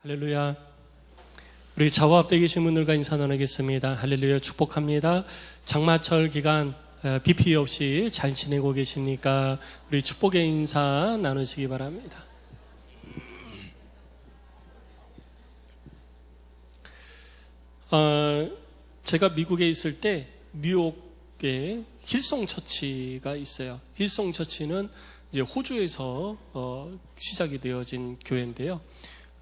할렐루야. 우리 좌우 앞에 계신 분들과 인사 나누겠습니다. 할렐루야. 축복합니다. 장마철 기간 비 피해 없이 잘 지내고 계십니까? 우리 축복의 인사 나누시기 바랍니다. 제가 미국에 있을 때 뉴욕에 힐송 처치가 있어요. 힐송 처치는 이제 호주에서 시작이 되어진 교회인데요.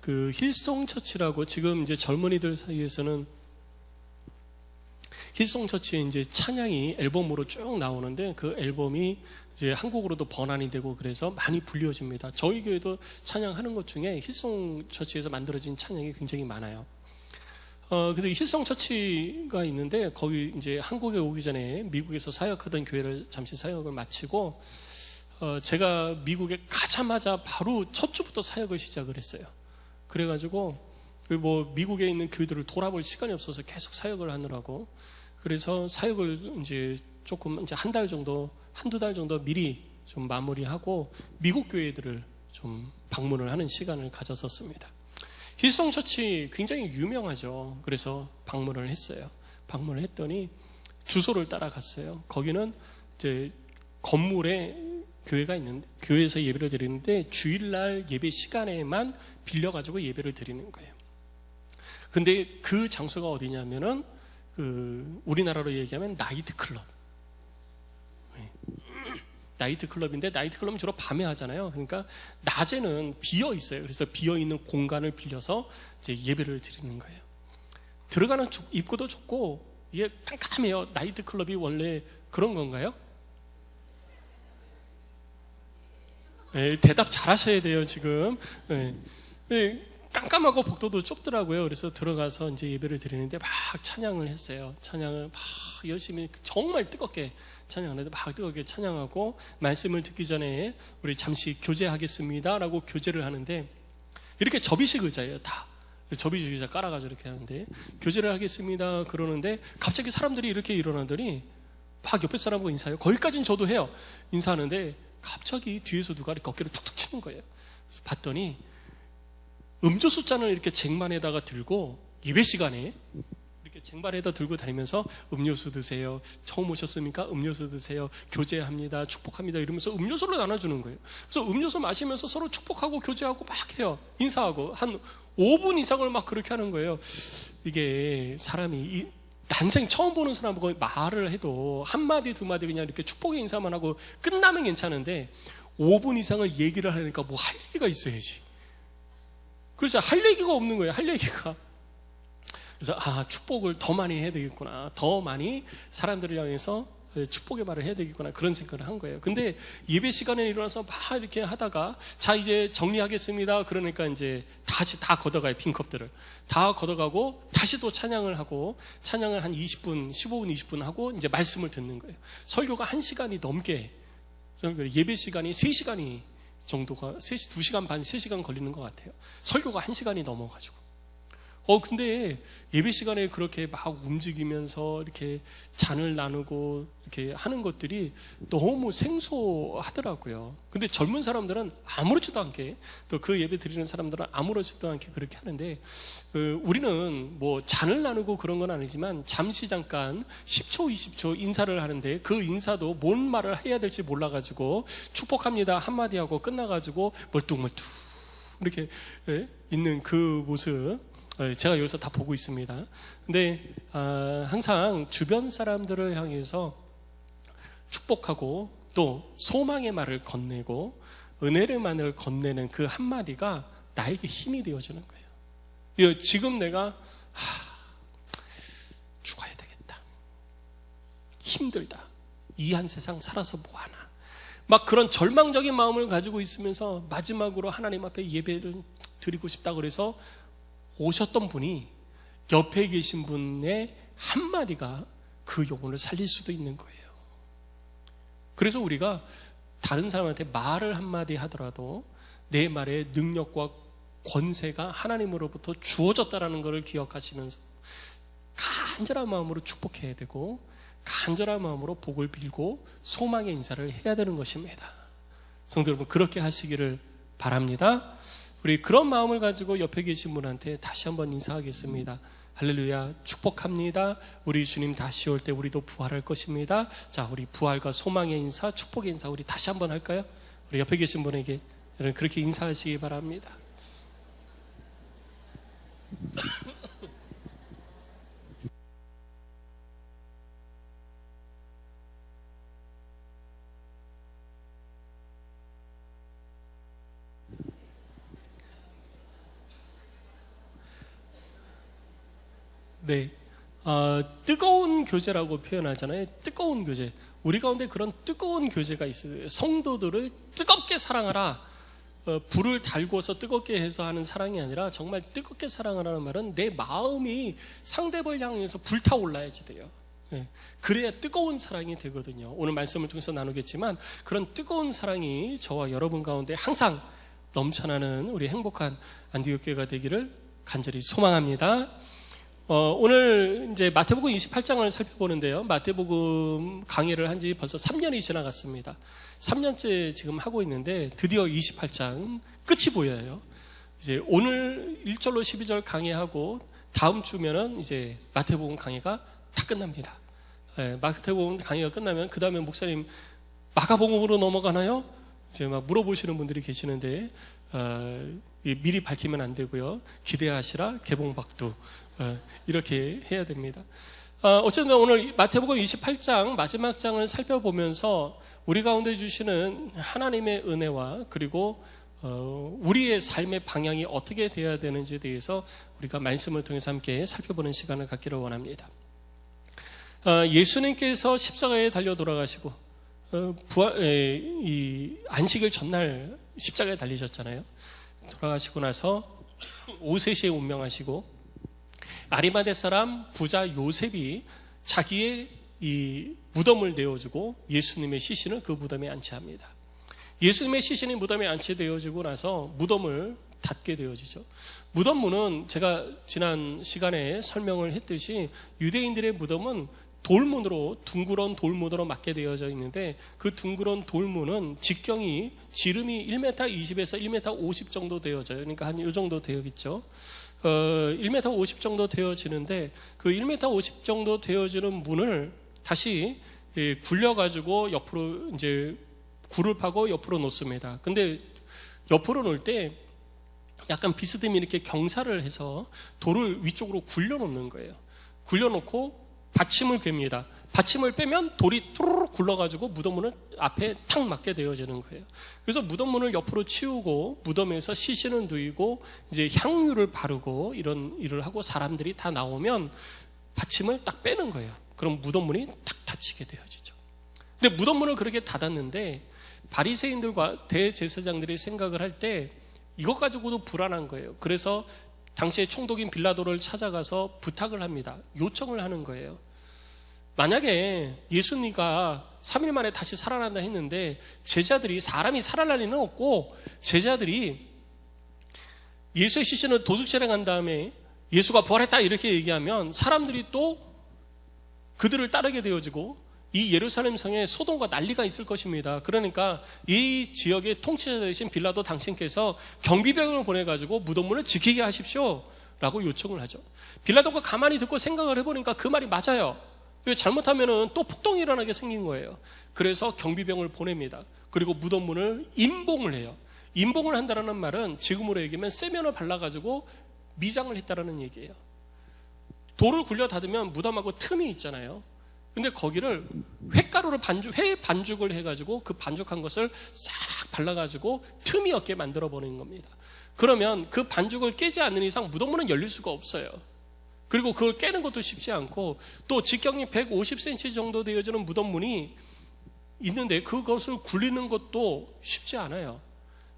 그 힐송 처치라고 지금 이제 젊은이들 사이에서는 힐송 처치의 이제 찬양이 앨범으로 쭉 나오는데 그 앨범이 이제 한국으로도 번안이 되고 그래서 많이 불려집니다. 저희 교회도 찬양하는 것 중에 힐송 처치에서 만들어진 찬양이 굉장히 많아요. 근데 힐송 처치가 있는데 거기 이제 한국에 오기 전에 미국에서 사역하던 교회를 잠시 사역을 마치고 제가 미국에 가자마자 바로 첫 주부터 사역을 시작을 했어요. 그래가지고 뭐 미국에 있는 교회들을 돌아볼 시간이 없어서 계속 사역을 하느라고 그래서 사역을 이제 조금 이제 한두 달 정도 미리 좀 마무리하고 미국 교회들을 좀 방문을 하는 시간을 가졌었습니다. 힐송 처치 굉장히 유명하죠. 그래서 방문을 했어요. 방문을 했더니 주소를 따라갔어요. 거기는 이제 건물에 교회가 있는데 교회에서 예배를 드리는데 주일날 예배 시간에만 빌려가지고 예배를 드리는 거예요. 근데 그 장소가 어디냐면은 우리나라로 얘기하면 나이트클럽. 나이트클럽인데 나이트클럽은 주로 밤에 하잖아요. 그러니까 낮에는 비어 있어요. 그래서 비어 있는 공간을 빌려서 이제 예배를 드리는 거예요. 들어가는 입구도 좁고 이게 깜깜해요. 나이트클럽이 원래 그런 건가요? 네, 대답 잘하셔야 돼요 지금. 네, 깜깜하고 복도도 좁더라고요. 그래서 들어가서 이제 예배를 드리는데 막 찬양을 했어요. 찬양을 막 열심히 정말 뜨겁게 찬양하는데 막 뜨겁게 찬양하고 말씀을 듣기 전에 우리 잠시 교제하겠습니다라고 교제를 하는데 이렇게 접이식 의자예요 다. 접이식 의자 깔아가지고 이렇게 하는데 교제를 하겠습니다 그러는데 갑자기 사람들이 이렇게 일어나더니 막 옆에 사람하고 인사해요. 거기까지는 저도 해요. 인사하는데 갑자기 뒤에서 누가 이렇게 어깨를 툭툭 치는 거예요. 그래서 봤더니 음료수 잔을 이렇게 쟁반에다가 들고 예배 시간에 이렇게 쟁반에다 들고 다니면서 음료수 드세요. 처음 오셨습니까? 음료수 드세요. 교제합니다. 축복합니다. 이러면서 음료수를 나눠주는 거예요. 그래서 음료수 마시면서 서로 축복하고 교제하고 막 해요. 인사하고 한 5분 이상을 막 그렇게 하는 거예요. 이게 사람이 난생 처음 보는 사람하고 말을 해도 한마디 두마디 그냥 이렇게 축복의 인사만 하고 끝나면 괜찮은데 5분 이상을 얘기를 하니까 뭐 할 얘기가 있어야지. 그래서 할 얘기가 없는 거예요. 할 얘기가. 그래서 축복을 더 많이 해야 되겠구나. 더 많이 사람들을 향해서 축복의 말을 해야 되겠구나. 그런 생각을 한 거예요. 근데 예배 시간에 일어나서 막 이렇게 하다가 자 이제 정리하겠습니다. 그러니까 이제 다시 다 걷어가요. 빈컵들을 다 걷어가고 다시 또 찬양을 하고 찬양을 한 20분 15분 20분 하고 이제 말씀을 듣는 거예요. 설교가 1시간이 넘게 예배 시간이 3시간이 정도가 2시간 반 3시간 걸리는 것 같아요. 설교가 1시간이 넘어가지고 근데 예배 시간에 그렇게 막 움직이면서 이렇게 잔을 나누고 이렇게 하는 것들이 너무 생소하더라고요. 근데 젊은 사람들은 아무렇지도 않게 또 그 예배 드리는 사람들은 아무렇지도 않게 그렇게 하는데 우리는 뭐 잔을 나누고 그런 건 아니지만 잠시 잠깐 10초 20초 인사를 하는데 그 인사도 뭔 말을 해야 될지 몰라가지고 축복합니다 한마디 하고 끝나가지고 멀뚱멀뚱 이렇게 있는 그 모습 제가 여기서 다 보고 있습니다. 근데 항상 주변 사람들을 향해서 축복하고 또 소망의 말을 건네고 은혜의 말을 건네는 그 한마디가 나에게 힘이 되어주는 거예요. 지금 내가 죽어야 되겠다. 힘들다. 이 한 세상 살아서 뭐하나. 막 그런 절망적인 마음을 가지고 있으면서 마지막으로 하나님 앞에 예배를 드리고 싶다 그래서 오셨던 분이 옆에 계신 분의 한마디가 그 영혼을 살릴 수도 있는 거예요. 그래서 우리가 다른 사람한테 말을 한마디 하더라도 내 말에 능력과 권세가 하나님으로부터 주어졌다는 것을 기억하시면서 간절한 마음으로 축복해야 되고 간절한 마음으로 복을 빌고 소망의 인사를 해야 되는 것입니다. 성도 여러분, 그렇게 하시기를 바랍니다. 우리 그런 마음을 가지고 옆에 계신 분한테 다시 한번 인사하겠습니다. 할렐루야, 축복합니다. 우리 주님 다시 올 때 우리도 부활할 것입니다. 자, 우리 부활과 소망의 인사, 축복의 인사 우리 다시 한번 할까요? 우리 옆에 계신 분에게 여러분 그렇게 인사하시기 바랍니다. 네, 뜨거운 교제라고 표현하잖아요. 뜨거운 교제. 우리 가운데 그런 뜨거운 교제가 있어요. 성도들을 뜨겁게 사랑하라. 불을 달고서 뜨겁게 해서 하는 사랑이 아니라 정말 뜨겁게 사랑하라는 말은 내 마음이 상대방을 향해서 불타올라야지 돼요. 네, 그래야 뜨거운 사랑이 되거든요. 오늘 말씀을 통해서 나누겠지만 그런 뜨거운 사랑이 저와 여러분 가운데 항상 넘쳐나는 우리 행복한 안디옥 교회가 되기를 간절히 소망합니다. 오늘 이제 마태복음 28장을 살펴보는데요. 마태복음 강의를 한 지 벌써 3년이 지나갔습니다. 3년째 지금 하고 있는데 드디어 28장 끝이 보여요. 이제 오늘 1절로 12절 강의하고 다음 주면은 이제 마태복음 강의가 다 끝납니다. 네, 마태복음 강의가 끝나면 그 다음에 목사님 마가복음으로 넘어가나요? 이제 막 물어보시는 분들이 계시는데 미리 밝히면 안 되고요. 기대하시라 개봉박두 이렇게 해야 됩니다. 어쨌든 오늘 마태복음 28장 마지막 장을 살펴보면서 우리 가운데 주시는 하나님의 은혜와 그리고 우리의 삶의 방향이 어떻게 되어야 되는지에 대해서 우리가 말씀을 통해서 함께 살펴보는 시간을 갖기를 원합니다. 예수님께서 십자가에 달려 돌아가시고 이 안식일 전날 십자가에 달리셨잖아요. 돌아가시고 나서 오셋이 운명하시고 아리마대 사람 부자 요셉이 자기의 이 무덤을 내어주고 예수님의 시신을 그 무덤에 안치합니다. 예수님의 시신이 무덤에 안치되어지고 나서 무덤을 닫게 되어지죠. 무덤문은 제가 지난 시간에 설명을 했듯이 유대인들의 무덤은 돌문으로 둥그런 돌문으로 막게 되어져 있는데 그 둥그런 돌문은 직경이 지름이 1m 20에서 1m 50 정도 되어져요. 그러니까 한 이 정도 되어있죠. 1m 50 정도 되어지는데 그 1m 50 정도 되어지는 문을 다시 굴려가지고 옆으로 이제 굴을 파고 옆으로 놓습니다. 근데 옆으로 놓을 때 약간 비스듬히 이렇게 경사를 해서 돌을 위쪽으로 굴려 놓는 거예요. 굴려 놓고 받침을 괭니다. 받침을 빼면 돌이 뚜루룩 굴러가지고 무덤문을 앞에 탁 맞게 되어지는 거예요. 그래서 무덤문을 옆으로 치우고 무덤에서 시신을 누이고 이제 향유를 바르고 이런 일을 하고 사람들이 다 나오면 받침을 딱 빼는 거예요. 그럼 무덤문이 딱 닫히게 되어지죠. 근데 무덤문을 그렇게 닫았는데 바리새인들과 대제사장들이 생각을 할 때 이것 가지고도 불안한 거예요. 그래서 당시에 총독인 빌라도를 찾아가서 부탁을 합니다. 요청을 하는 거예요. 만약에 예수님과 3일 만에 다시 살아난다 했는데 제자들이 사람이 살아날 리는 없고 제자들이 예수의 시신을 도둑질해 간 다음에 예수가 부활했다 이렇게 얘기하면 사람들이 또 그들을 따르게 되어지고 이 예루살렘 성에 소동과 난리가 있을 것입니다. 그러니까 이 지역의 통치자 되신 빌라도 당신께서 경비병을 보내가지고 무덤문을 지키게 하십시오 라고 요청을 하죠. 빌라도가 가만히 듣고 생각을 해보니까 그 말이 맞아요. 잘못하면 또 폭동이 일어나게 생긴 거예요. 그래서 경비병을 보냅니다. 그리고 무덤문을 임봉을 해요. 임봉을 한다는 말은 지금으로 얘기하면 세면을 발라가지고 미장을 했다는 얘기예요. 돌을 굴려 닫으면 무덤하고 틈이 있잖아요. 근데 거기를 횟가루를 회 반죽을 해가지고 그 반죽한 것을 싹 발라가지고 틈이 없게 만들어버리는 겁니다. 그러면 그 반죽을 깨지 않는 이상 무덤문은 열릴 수가 없어요. 그리고 그걸 깨는 것도 쉽지 않고 또 직경이 150cm 정도 되어지는 무덤문이 있는데 그것을 굴리는 것도 쉽지 않아요.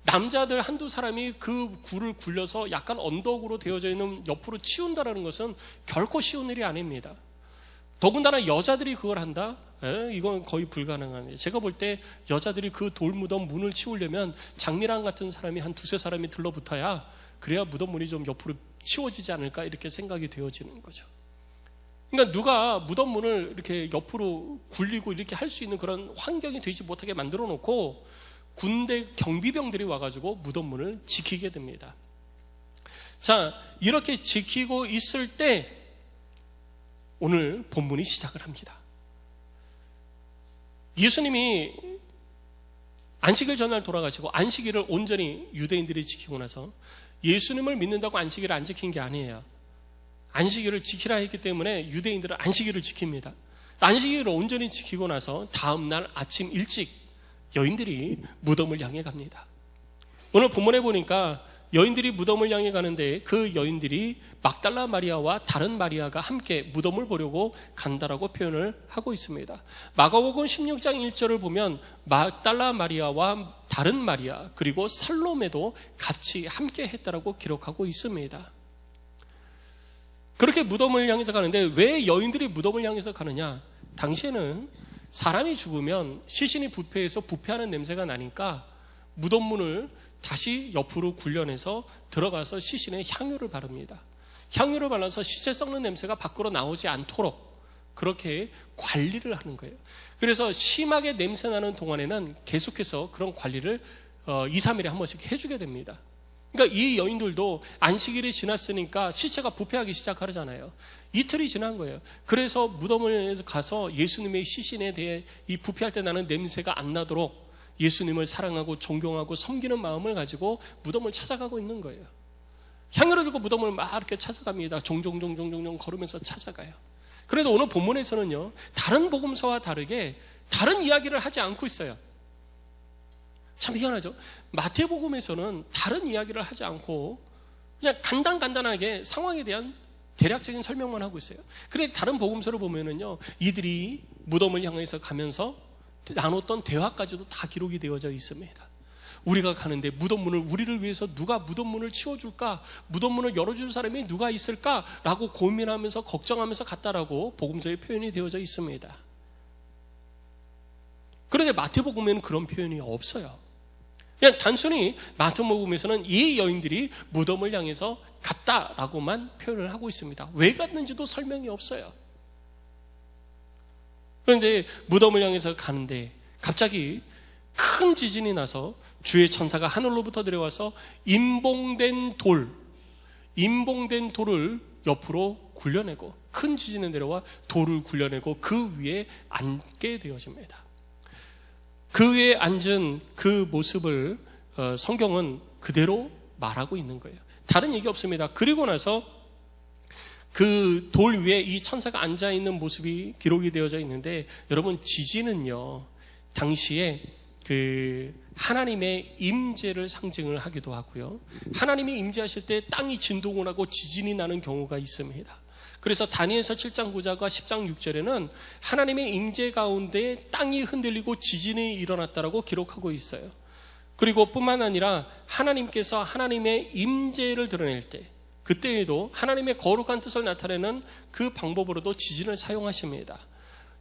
남자들 한두 사람이 그 굴을 굴려서 약간 언덕으로 되어져 있는 옆으로 치운다는 것은 결코 쉬운 일이 아닙니다. 더군다나 여자들이 그걸 한다? 이건 거의 불가능한 일이에요. 제가 볼 때 여자들이 그 돌무덤 문을 치우려면 장미랑 같은 사람이 한 두세 사람이 들러붙어야 그래야 무덤문이 좀 옆으로 치워지지 않을까 이렇게 생각이 되어지는 거죠. 그러니까 누가 무덤 문을 이렇게 옆으로 굴리고 이렇게 할 수 있는 그런 환경이 되지 못하게 만들어 놓고 군대 경비병들이 와가지고 무덤 문을 지키게 됩니다. 자, 이렇게 지키고 있을 때 오늘 본문이 시작을 합니다. 예수님이 안식일 전날 돌아가시고 안식일을 온전히 유대인들이 지키고 나서 예수님을 믿는다고 안식일을 안 지킨 게 아니에요. 안식일을 지키라 했기 때문에 유대인들은 안식일을 지킵니다. 안식일을 온전히 지키고 나서 다음날 아침 일찍 여인들이 무덤을 향해 갑니다. 오늘 본문에 보니까 여인들이 무덤을 향해 가는데 그 여인들이 막달라 마리아와 다른 마리아가 함께 무덤을 보려고 간다라고 표현을 하고 있습니다. 마가복음 16장 1절을 보면 막달라 마리아와 다른 마리아 그리고 살로메도 같이 함께 했다라고 기록하고 있습니다. 그렇게 무덤을 향해서 가는데 왜 여인들이 무덤을 향해서 가느냐? 당시에는 사람이 죽으면 시신이 부패해서 부패하는 냄새가 나니까 무덤문을 다시 옆으로 굴려내서 들어가서 시신에 향유를 바릅니다. 향유를 발라서 시체 썩는 냄새가 밖으로 나오지 않도록 그렇게 관리를 하는 거예요. 그래서 심하게 냄새 나는 동안에는 계속해서 그런 관리를 2, 3일에 한 번씩 해주게 됩니다. 그러니까 이 여인들도 안식일이 지났으니까 시체가 부패하기 시작하잖아요. 이틀이 지난 거예요. 그래서 무덤을 가서 예수님의 시신에 대해 이 부패할 때 나는 냄새가 안 나도록 예수님을 사랑하고 존경하고 섬기는 마음을 가지고 무덤을 찾아가고 있는 거예요. 향유를 들고 무덤을 막 이렇게 찾아갑니다. 종종 걸으면서 찾아가요. 그래도 오늘 본문에서는요, 다른 복음서와 다르게 다른 이야기를 하지 않고 있어요. 참 희한하죠. 마태복음에서는 다른 이야기를 하지 않고 그냥 간단하게 상황에 대한 대략적인 설명만 하고 있어요. 그런데 다른 복음서를 보면은요, 이들이 무덤을 향해서 가면서 나눴던 대화까지도 다 기록이 되어져 있습니다. 우리가 가는데 무덤문을 우리를 위해서 누가 무덤문을 치워줄까? 무덤문을 열어줄 사람이 누가 있을까? 라고 고민하면서 걱정하면서 갔다라고 복음서에 표현이 되어져 있습니다. 그런데 마태복음에는 그런 표현이 없어요. 그냥 단순히 마태복음에서는 이 여인들이 무덤을 향해서 갔다라고만 표현을 하고 있습니다. 왜 갔는지도 설명이 없어요. 그런데 무덤을 향해서 가는데 갑자기 큰 지진이 나서 주의 천사가 하늘로부터 내려와서 임봉된 돌을 옆으로 굴려내고 큰 지진이 내려와 돌을 굴려내고 그 위에 앉게 되어집니다. 그 위에 앉은 그 모습을 성경은 그대로 말하고 있는 거예요. 다른 얘기 없습니다. 그리고 나서 그 돌 위에 이 천사가 앉아있는 모습이 기록이 되어져 있는데, 여러분, 지진은요 당시에 그 하나님의 임재를 상징을 하기도 하고요, 하나님이 임재하실 때 땅이 진동을 하고 지진이 나는 경우가 있습니다. 그래서 다니엘서 7장 9절과 10장 6절에는 하나님의 임재 가운데 땅이 흔들리고 지진이 일어났다라고 기록하고 있어요. 그리고 뿐만 아니라 하나님께서 하나님의 임재를 드러낼 때, 그때에도 하나님의 거룩한 뜻을 나타내는 그 방법으로도 지진을 사용하십니다.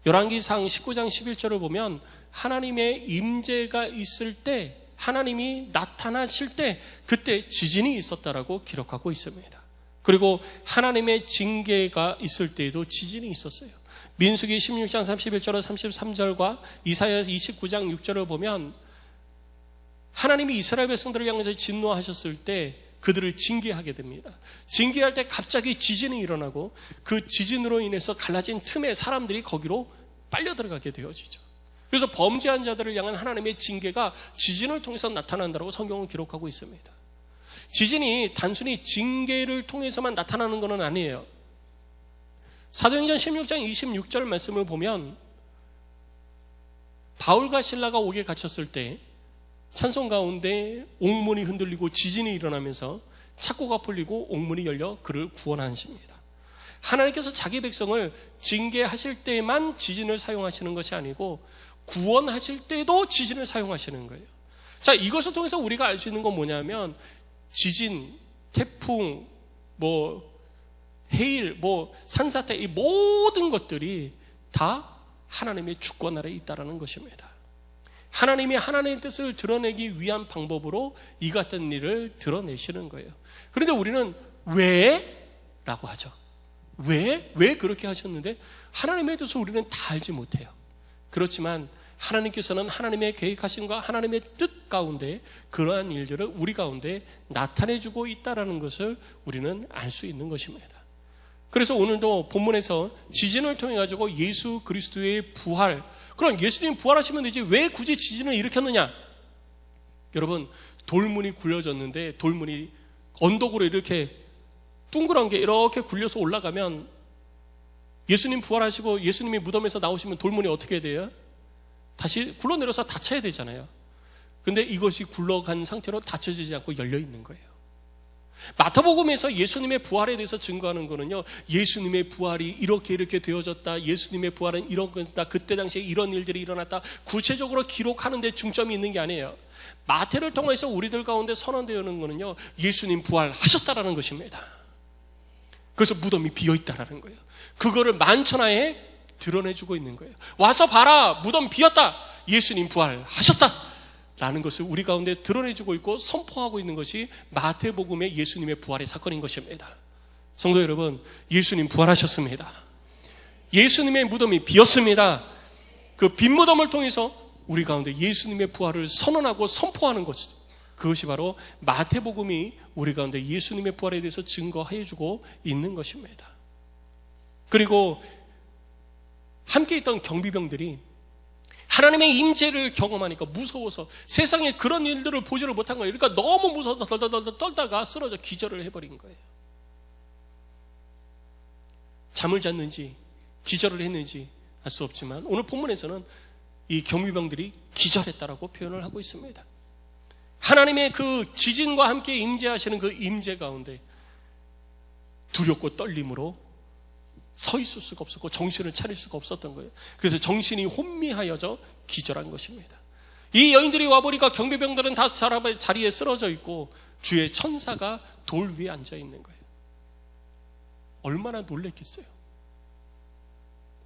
열왕기상 19장 11절을 보면 하나님의 임재가 있을 때, 하나님이 나타나실 때 그때 지진이 있었다라고 기록하고 있습니다. 그리고 하나님의 징계가 있을 때에도 지진이 있었어요. 민수기 16장 31절과 33절과 이사야서 29장 6절을 보면 하나님이 이스라엘 백성들을 향해서 진노하셨을 때 그들을 징계하게 됩니다. 징계할 때 갑자기 지진이 일어나고 그 지진으로 인해서 갈라진 틈에 사람들이 거기로 빨려 들어가게 되어지죠. 그래서 범죄한 자들을 향한 하나님의 징계가 지진을 통해서 나타난다고 성경은 기록하고 있습니다. 지진이 단순히 징계를 통해서만 나타나는 것은 아니에요. 사도행전 16장 26절 말씀을 보면 바울과 실라가 옥에 갇혔을 때 찬송 가운데 옥문이 흔들리고 지진이 일어나면서 착고가 풀리고 옥문이 열려 그를 구원하십니다. 하나님께서 자기 백성을 징계하실 때만 지진을 사용하시는 것이 아니고 구원하실 때도 지진을 사용하시는 거예요. 자, 이것을 통해서 우리가 알 수 있는 건 뭐냐면 지진, 태풍, 해일, 산사태, 이 모든 것들이 다 하나님의 주권 아래에 있다는 것입니다. 하나님이 하나님의 뜻을 드러내기 위한 방법으로 이 같은 일을 드러내시는 거예요. 그런데 우리는 왜? 라고 하죠. 왜 그렇게 하셨는데 하나님에 대해서 우리는 다 알지 못해요. 그렇지만 하나님께서는 하나님의 계획하심과 하나님의 뜻 가운데 그러한 일들을 우리 가운데 나타내주고 있다는 것을 우리는 알 수 있는 것입니다. 그래서 오늘도 본문에서 지진을 통해 가지고 예수 그리스도의 부활, 그럼 예수님 부활하시면 되지 왜 굳이 지진을 일으켰느냐? 여러분, 돌문이 굴려졌는데 돌문이 언덕으로 이렇게 둥그런 게 이렇게 굴려서 올라가면 예수님 부활하시고 예수님이 무덤에서 나오시면 돌문이 어떻게 돼요? 다시 굴러내려서 닫혀야 되잖아요. 근데 이것이 굴러간 상태로 닫혀지지 않고 열려 있는 거예요. 마태복음에서 예수님의 부활에 대해서 증거하는 거는요, 예수님의 부활이 이렇게 되어졌다, 예수님의 부활은 이런 거다, 그때 당시에 이런 일들이 일어났다, 구체적으로 기록하는 데 중점이 있는 게 아니에요. 마태를 통해서 우리들 가운데 선언되는 거는요, 예수님 부활하셨다라는 것입니다. 그래서 무덤이 비어있다라는 거예요. 그거를 만천하에 드러내주고 있는 거예요. 와서 봐라, 무덤 비었다, 예수님 부활하셨다 라는 것을 우리 가운데 드러내주고 있고 선포하고 있는 것이 마태복음의 예수님의 부활의 사건인 것입니다. 성도 여러분, 예수님 부활하셨습니다. 예수님의 무덤이 비었습니다. 그 빈 무덤을 통해서 우리 가운데 예수님의 부활을 선언하고 선포하는 것, 그것이 바로 마태복음이 우리 가운데 예수님의 부활에 대해서 증거해주고 있는 것입니다. 그리고 함께 있던 경비병들이 하나님의 임재를 경험하니까 무서워서 세상에 그런 일들을 보지를 못한 거예요. 그러니까 너무 무서워서 떨다가 쓰러져 기절을 해버린 거예요. 잠을 잤는지 기절을 했는지 알 수 없지만 오늘 본문에서는 이 경비병들이 기절했다라고 표현을 하고 있습니다. 하나님의 그 지진과 함께 임재하시는 그 임재 가운데 두렵고 떨림으로 서 있을 수가 없었고 정신을 차릴 수가 없었던 거예요. 그래서 정신이 혼미하여져 기절한 것입니다. 이 여인들이 와보니까 경비병들은 다 자리에 쓰러져 있고 주의 천사가 돌 위에 앉아 있는 거예요. 얼마나 놀랬겠어요?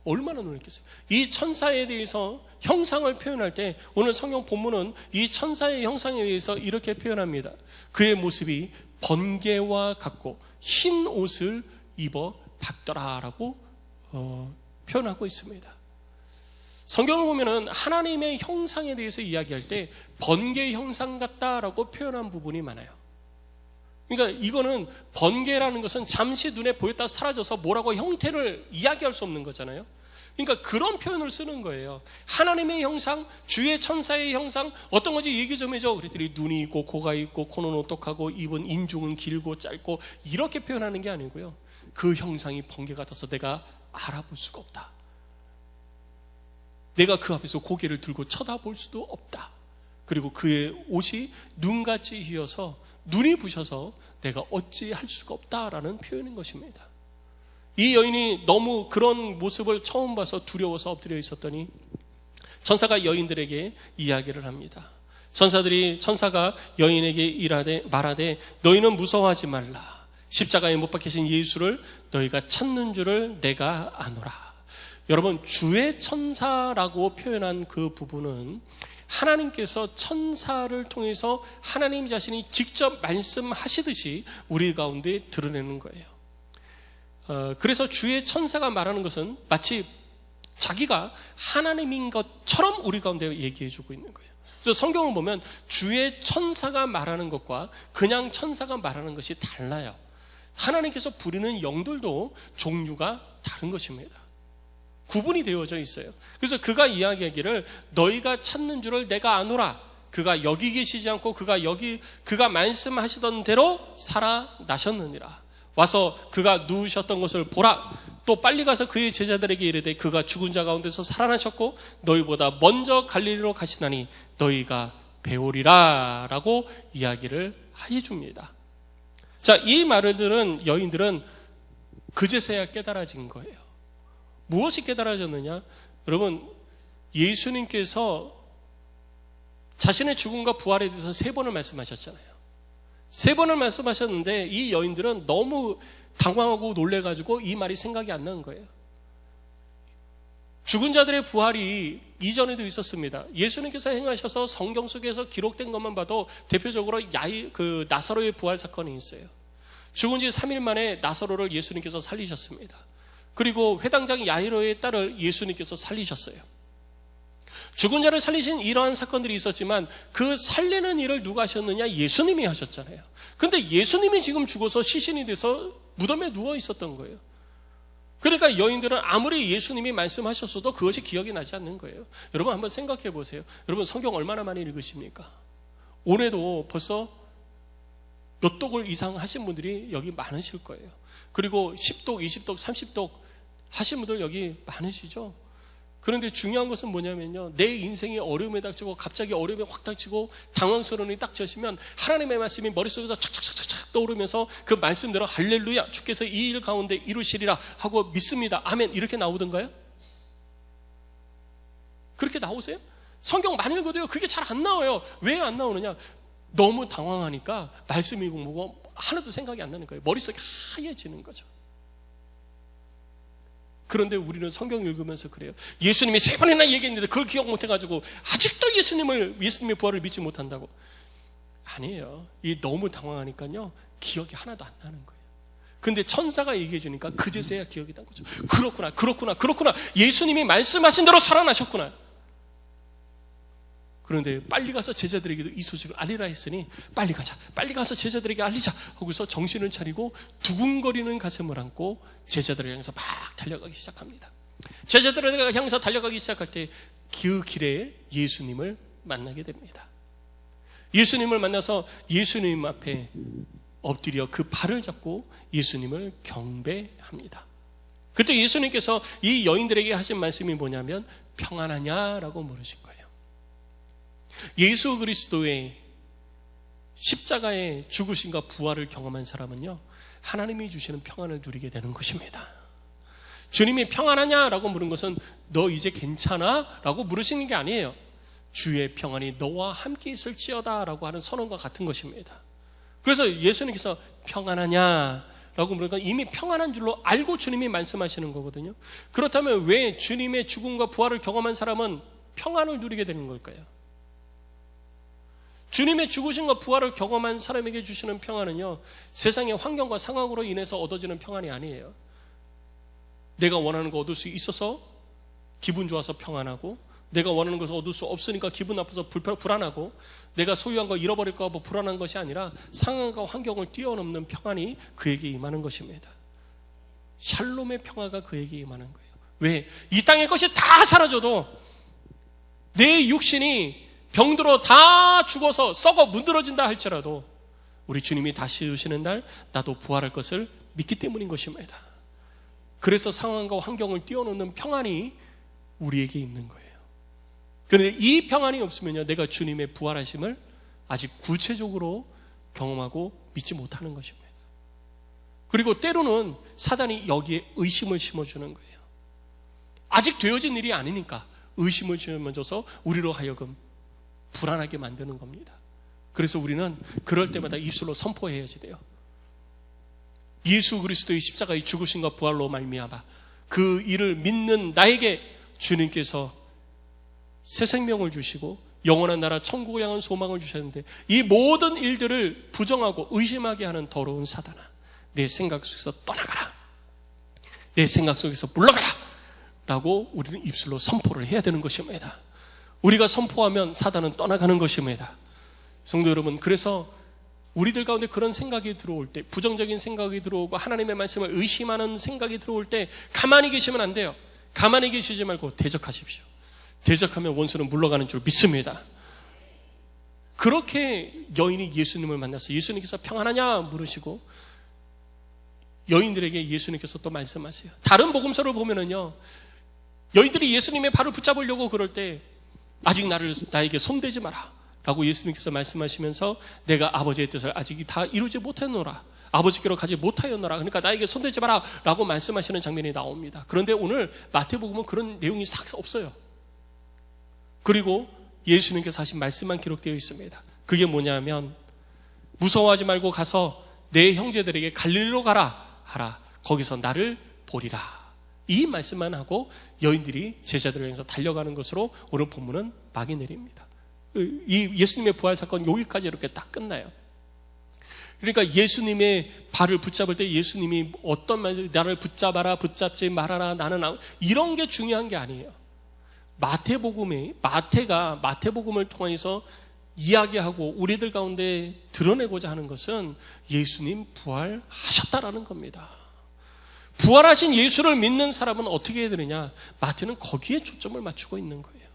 얼마나 놀랬겠어요? 이 천사에 대해서 형상을 표현할 때 오늘 성경 본문은 이 천사의 형상에 대해서 이렇게 표현합니다. 그의 모습이 번개와 같고 흰 옷을 입어 닦더라라고 표현하고 있습니다. 성경을 보면은 하나님의 형상에 대해서 이야기할 때 번개 형상 같다라고 표현한 부분이 많아요. 그러니까 이거는 번개라는 것은 잠시 눈에 보였다 사라져서 뭐라고 형태를 이야기할 수 없는 거잖아요. 그러니까 그런 표현을 쓰는 거예요. 하나님의 형상, 주의 천사의 형상, 어떤 건지 얘기 좀 해줘. 그랬더니 눈이 있고 코가 있고 코는 오똑하고 입은 인중은 길고 짧고 이렇게 표현하는 게 아니고요. 그 형상이 번개 같아서 내가 알아볼 수가 없다. 내가 그 앞에서 고개를 들고 쳐다볼 수도 없다. 그리고 그의 옷이 눈같이 휘어서 눈이 부셔서 내가 어찌할 수가 없다라는 표현인 것입니다. 이 여인이 너무 그런 모습을 처음 봐서 두려워서 엎드려 있었더니 천사가 여인들에게 이야기를 합니다. 천사가 여인에게 말하되 너희는 무서워하지 말라. 십자가에 못 박히신 예수를 너희가 찾는 줄을 내가 아노라. 여러분, 주의 천사라고 표현한 그 부분은 하나님께서 천사를 통해서 하나님 자신이 직접 말씀하시듯이 우리 가운데 드러내는 거예요. 그래서 주의 천사가 말하는 것은 마치 자기가 하나님인 것처럼 우리 가운데 얘기해주고 있는 거예요. 그래서 성경을 보면 주의 천사가 말하는 것과 그냥 천사가 말하는 것이 달라요. 하나님께서 부리는 영들도 종류가 다른 것입니다. 구분이 되어져 있어요. 그래서 그가 이야기하기를 너희가 찾는 줄을 내가 아노라. 그가 여기 계시지 않고 그가 말씀하시던 대로 살아나셨느니라. 와서 그가 누우셨던 것을 보라. 또 빨리 가서 그의 제자들에게 이르되 그가 죽은 자 가운데서 살아나셨고 너희보다 먼저 갈릴리로 가시나니 너희가 배우리라 라고 이야기를 해줍니다. 자, 이 말을 들은 여인들은 그제서야 깨달아진 거예요. 무엇이 깨달아졌느냐? 여러분, 예수님께서 자신의 죽음과 부활에 대해서 3번을 말씀하셨잖아요. 3번을 말씀하셨는데 이 여인들은 너무 당황하고 놀래가지고 이 말이 생각이 안 나는 거예요. 죽은 자들의 부활이 이전에도 있었습니다. 예수님께서 행하셔서 성경 속에서 기록된 것만 봐도 대표적으로 나사로의 부활 사건이 있어요. 죽은 지 3일 만에 나사로를 예수님께서 살리셨습니다. 그리고 회당장 야이로의 딸을 예수님께서 살리셨어요. 죽은 자를 살리신 이러한 사건들이 있었지만 그 살리는 일을 누가 하셨느냐? 예수님이 하셨잖아요. 근데 예수님이 지금 죽어서 시신이 돼서 무덤에 누워 있었던 거예요. 그러니까 여인들은 아무리 예수님이 말씀하셨어도 그것이 기억이 나지 않는 거예요. 여러분 한번 생각해 보세요. 여러분 성경 얼마나 많이 읽으십니까? 올해도 벌써 몇 독을 이상 하신 분들이 여기 많으실 거예요. 그리고 10독, 20독, 30독 하신 분들 여기 많으시죠? 그런데 중요한 것은 뭐냐면요, 내 인생이 어려움에 닥치고 갑자기 어려움에 확 닥치고 당황스러운 일이 딱 져시면 하나님의 말씀이 머릿속에서 착착착착 떠오르면서 그 말씀대로 할렐루야 주께서 이 일 가운데 이루시리라 하고 믿습니다, 아멘 이렇게 나오던가요? 그렇게 나오세요? 성경 많이 읽어도요 그게 잘 안 나와요. 왜 안 나오느냐? 너무 당황하니까 말씀이 뭐고 하나도 생각이 안 나는 거예요. 머릿속이 하얘지는 거죠. 그런데 우리는 성경 읽으면서 그래요. 예수님이 3번이나 얘기했는데 그걸 기억 못해가지고 아직도 예수님의 부활을 믿지 못한다고. 아니에요. 이 너무 당황하니까요 기억이 하나도 안 나는 거예요. 근데 천사가 얘기해 주니까 그제서야 기억이 난 거죠. 그렇구나. 예수님이 말씀하신 대로 살아나셨구나. 그런데 빨리 가서 제자들에게도 이 소식을 알리라 했으니 빨리 가서 제자들에게 알리자 하고서 정신을 차리고 두근거리는 가슴을 안고 제자들을 향해서 막 달려가기 시작합니다. 제자들을 향해서 달려가기 시작할 때 그 길에 예수님을 만나게 됩니다. 예수님을 만나서 예수님 앞에 엎드려 그 발을 잡고 예수님을 경배합니다. 그때 예수님께서 이 여인들에게 하신 말씀이 뭐냐면 평안하냐라고 물으신 거예요. 예수 그리스도의 십자가의 죽으심과 부활을 경험한 사람은요 하나님이 주시는 평안을 누리게 되는 것입니다. 주님이 평안하냐라고 물은 것은 너 이제 괜찮아? 라고 물으시는 게 아니에요. 주의 평안이 너와 함께 있을지어다 라고 하는 선언과 같은 것입니다. 그래서 예수님께서 평안하냐 라고 물으니까 이미 평안한 줄로 알고 주님이 말씀하시는 거거든요. 그렇다면 왜 주님의 죽음과 부활을 경험한 사람은 평안을 누리게 되는 걸까요? 주님의 죽으심과 부활을 경험한 사람에게 주시는 평안은요 세상의 환경과 상황으로 인해서 얻어지는 평안이 아니에요. 내가 원하는 거 얻을 수 있어서 기분 좋아서 평안하고, 내가 원하는 것을 얻을 수 없으니까 기분 나빠서 불안하고, 내가 소유한 거 잃어버릴까 봐 불안한 것이 아니라 상황과 환경을 뛰어넘는 평안이 그에게 임하는 것입니다. 샬롬의 평화가 그에게 임하는 거예요. 왜? 이 땅의 것이 다 사라져도 내 육신이 병들어 다 죽어서 썩어 문드러진다 할지라도 우리 주님이 다시 오시는 날 나도 부활할 것을 믿기 때문인 것입니다. 그래서 상황과 환경을 뛰어넘는 평안이 우리에게 있는 거예요. 그런데 이 평안이 없으면요 내가 주님의 부활하심을 아직 구체적으로 경험하고 믿지 못하는 것입니다. 그리고 때로는 사단이 여기에 의심을 심어주는 거예요. 아직 되어진 일이 아니니까 의심을 심어줘서 우리로 하여금 불안하게 만드는 겁니다. 그래서 우리는 그럴 때마다 입술로 선포해야지 돼요. 예수 그리스도의 십자가의 죽으심과 부활로 말미암아 그 일을 믿는 나에게 주님께서 새 생명을 주시고 영원한 나라 천국을 향한 소망을 주셨는데, 이 모든 일들을 부정하고 의심하게 하는 더러운 사단아, 내 생각 속에서 떠나가라, 내 생각 속에서 물러가라 라고 우리는 입술로 선포를 해야 되는 것입니다. 우리가 선포하면 사단은 떠나가는 것입니다. 성도 여러분, 그래서 우리들 가운데 그런 생각이 들어올 때, 부정적인 생각이 들어오고 하나님의 말씀을 의심하는 생각이 들어올 때 가만히 계시면 안 돼요. 가만히 계시지 말고 대적하십시오. 대적하면 원수는 물러가는 줄 믿습니다. 그렇게 여인이 예수님을 만나서 예수님께서 평안하냐 물으시고 여인들에게 예수님께서 또 말씀하세요. 다른 복음서를 보면은요 여인들이 예수님의 발을 붙잡으려고 그럴 때 아직 나에게 손대지 마라 라고 예수님께서 말씀하시면서 내가 아버지의 뜻을 아직 다 이루지 못했노라, 아버지께로 가지 못하였노라, 그러니까 나에게 손대지 마라 라고 말씀하시는 장면이 나옵니다. 그런데 오늘 마태복음은 그런 내용이 싹 없어요. 그리고 예수님께서 하신 말씀만 기록되어 있습니다. 그게 뭐냐면 무서워하지 말고 가서 내 형제들에게 갈릴리로 가라 하라, 거기서 나를 보리라, 이 말씀만 하고 여인들이 제자들을 향해서 달려가는 것으로 오늘 본문은 막이 내립니다. 이 예수님의 부활 사건 여기까지 이렇게 딱 끝나요. 그러니까 예수님의 발을 붙잡을 때 예수님이 어떤 말, 나를 붙잡아라, 붙잡지 말아라, 나는 이런 게 중요한 게 아니에요. 마태복음을 통해서 이야기하고 우리들 가운데 드러내고자 하는 것은 예수님 부활하셨다라는 겁니다. 부활하신 예수를 믿는 사람은 어떻게 해야 되느냐? 마태는 거기에 초점을 맞추고 있는 거예요.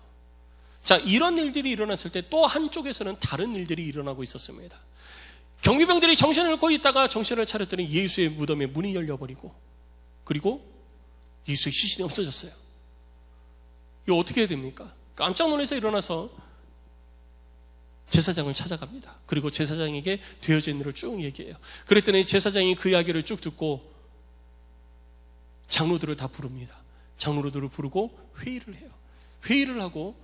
자, 이런 일들이 일어났을 때 또 한쪽에서는 다른 일들이 일어나고 있었습니다. 경비병들이 정신을 잃고 있다가 정신을 차렸더니 예수의 무덤에 문이 열려버리고, 그리고 예수의 시신이 없어졌어요. 이거 어떻게 해야 됩니까? 깜짝 놀라서 일어나서 제사장을 찾아갑니다. 그리고 제사장에게 되어져 있는 일을 쭉 얘기해요. 그랬더니 제사장이 그 이야기를 쭉 듣고 장로들을 다 부릅니다. 장로들을 부르고 회의를 해요. 회의를 하고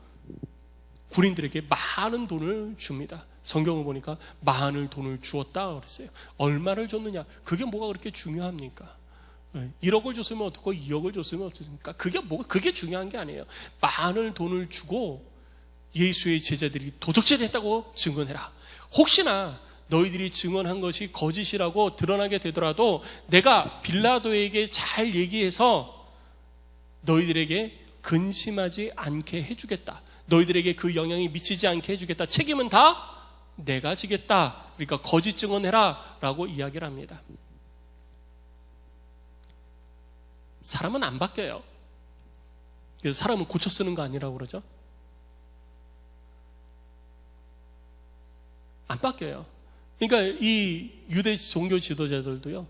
군인들에게 많은 돈을 줍니다. 성경을 보니까 많은 돈을 주었다 그랬어요. 얼마를 줬느냐? 그게 뭐가 그렇게 중요합니까? 1억을 줬으면 어떻고 2억을 줬으면 어떻습니까? 그게 중요한 게 아니에요. 많은 돈을 주고 예수의 제자들이 도적질을 했다고 증언해라. 혹시나 너희들이 증언한 것이 거짓이라고 드러나게 되더라도 내가 빌라도에게 잘 얘기해서 너희들에게 근심하지 않게 해주겠다. 너희들에게 그 영향이 미치지 않게 해주겠다. 책임은 다 내가 지겠다. 그러니까 거짓 증언해라 라고 이야기를 합니다. 사람은 안 바뀌어요. 그래서 사람은 고쳐 쓰는 거 아니라고 그러죠. 안 바뀌어요. 그러니까 이 유대 종교 지도자들도요,